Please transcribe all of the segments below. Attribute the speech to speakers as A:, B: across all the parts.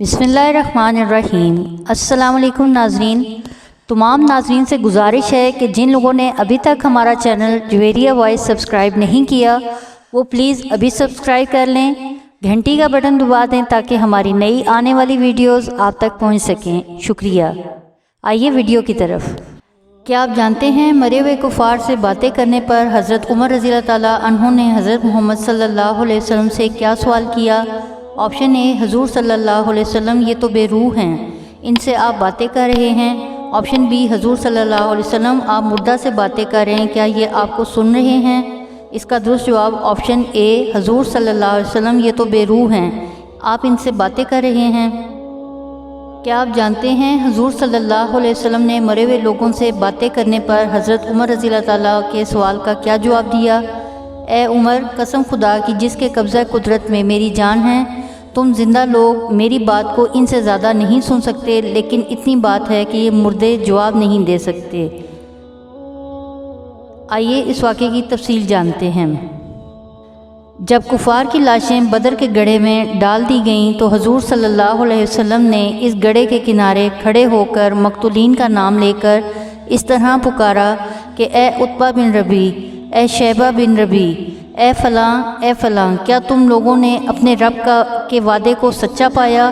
A: बिस्मिल्लाहिर्रहमानिर्रहीम। अस्सलाम वालेकुम नाज़रीन। तमाम नाज़रीन से गुजारिश है कि जिन लोगों ने अभी तक हमारा चैनल जुवेरिया वॉइस सब्सक्राइब नहीं किया वो प्लीज़ अभी सब्सक्राइब कर लें, घंटी का बटन दबा दें ताकि हमारी नई आने वाली वीडियोस आप तक पहुंच सकें। शुक्रिया। आइए वीडियो की तरफ। क्या आप जानते हैं मरे हुए कुफ़ार से बातें करने पर हज़रत उमर रज़ी अल्लाह ताला अन्हु ने हज़रत मोहम्मद सल्लल्लाहु अलैहि वसल्लम से क्या सवाल किया? ऑप्शन ए, हुज़ूर सल्लल्लाहु अलैहि वसल्लम ये तो बेरूह हैं, इनसे आप बातें कर रहे हैं। ऑप्शन बी, हुज़ूर सल्लल्लाहु अलैहि वसल्लम आप मुर्दा से बातें कर रहे हैं, क्या ये आपको सुन रहे हैं? इसका दुरुस्त जवाब ऑप्शन ए, हुज़ूर सल्लल्लाहु अलैहि वसल्लम ये तो बेरूह हैं, आप इनसे बातें कर रहे हैं। क्या आप जानते हैं हुज़ूर सल्लल्लाहु अलैहि वसल्लम ने मरे हुए लोगों से बातें करने पर हज़रत उमर रज़ी अल्लाह ताला के सवाल का क्या जवाब दिया? ए उमर, कसम खुदा की जिसके कब्ज़ा कुदरत में मेरी जान है, तुम जिंदा लोग मेरी बात को इनसे ज़्यादा नहीं सुन सकते, लेकिन इतनी बात है कि ये मुर्दे जवाब नहीं दे सकते। आइए इस वाक़े की तफसील जानते हैं। जब कुफ़ार की लाशें बदर के गड्ढे में डाल दी गईं तो हुज़ूर सल्लल्लाहु अलैहि वसल्लम ने इस गड्ढे के किनारे खड़े होकर मक़तूलीन का नाम लेकर इस तरह पुकारा कि ए उत्बा बिन रबी, ए शैबा बिन रबी, ए फ़लाँ, क्या तुम लोगों ने अपने रब के वादे को सच्चा पाया?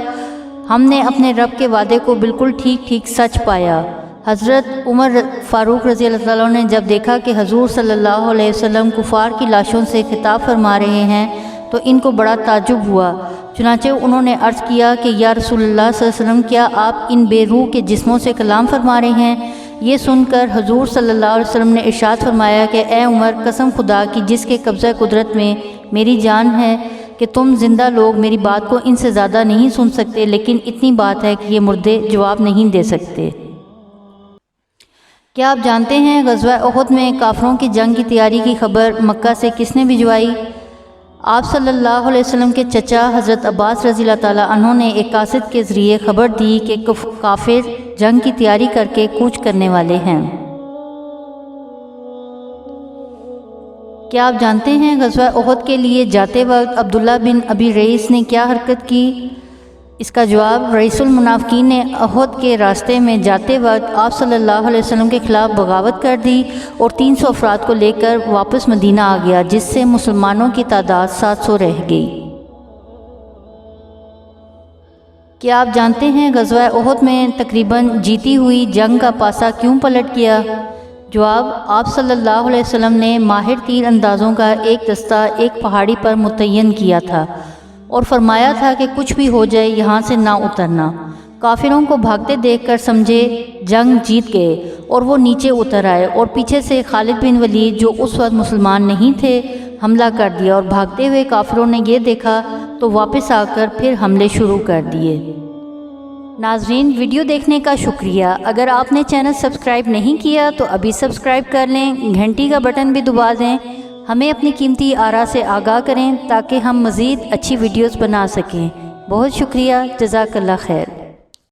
A: हमने अपने रब के वादे को बिल्कुल ठीक ठीक सच पाया। हज़रत उमर फ़ारूक रज़ी अल्लाह ताला ने जब देखा कि हुज़ूर सल्लल्लाहु अलैहि वसल्लम कुफ़ार की लाशों से खिताब फरमा रहे हैं तो इनको बड़ा ताज्जुब हुआ। चुनांचे उन्होंने अर्ज़ किया कि या रसूलल्लाह सल्लल्लाहु अलैहि वसल्लम, क्या आप इन बेरूह के जिस्मों से कलाम फरमा रहे हैं? ये सुनकर हुज़ूर सल्लल्लाहु अलैहि वसल्लम ने इरशाद फरमाया कि ए उमर, कसम खुदा की जिसके कब्ज़ा कुदरत में मेरी जान है कि तुम जिंदा लोग मेरी बात को इनसे ज़्यादा नहीं सुन सकते, लेकिन इतनी बात है कि ये मुर्दे जवाब नहीं दे सकते। क्या आप जानते हैं ग़ज़वा उहद में काफ़िरों की जंग की तैयारी की खबर मक्का से किसने भिजवाई? आप सल्लल्लाहु अलैहि वसल्लम के चचा हज़रत अब्बास रज़ी अल्लाह ताला अन्हु ने एक कासिद के ज़रिए ख़बर दी कि काफ़िर जंग की तैयारी करके कूच करने वाले हैं। क्या आप जानते हैं ग़ज़वा उहद के लिए जाते वक्त अब्दुल्ला बिन अबी रईस ने क्या हरकत की? इसका जवाब, रईसुल मुनाफ़िकीन ने उहद के रास्ते में जाते वक्त आप सल्लल्लाहु अलैहि वसल्लम के ख़िलाफ़ बगावत कर दी और 300 अफराद को लेकर वापस मदीना आ गया, जिससे मुसलमानों की तादाद 700 रह गई। क्या आप जानते हैं ग़ज़वा उहद में तकरीबन जीती हुई जंग का पासा क्यों पलट गया? जवाब, आप सल्लल्लाहु अलैहि वसल्लम ने माहिर तीर अंदाज़ों का एक दस्ता एक पहाड़ी पर मुतय्यन किया था और फरमाया था कि कुछ भी हो जाए यहाँ से ना उतरना। काफिरों को भागते देखकर समझे जंग जीत गए और वो नीचे उतर आए और पीछे से खालिद बिन वलीद, जो उस वक्त मुसलमान नहीं थे, हमला कर दिया और भागते हुए काफिरों ने ये देखा तो वापस आकर फिर हमले शुरू कर दिए। नाज़रीन, वीडियो देखने का शुक्रिया। अगर आपने चैनल सब्सक्राइब नहीं किया तो अभी सब्सक्राइब कर लें, घंटी का बटन भी दबा दें। हमें अपनी कीमती आरा से आगाह करें ताकि हम मज़ीद अच्छी वीडियोस बना सकें। बहुत शुक्रिया। जज़ाकल्लाह खैर।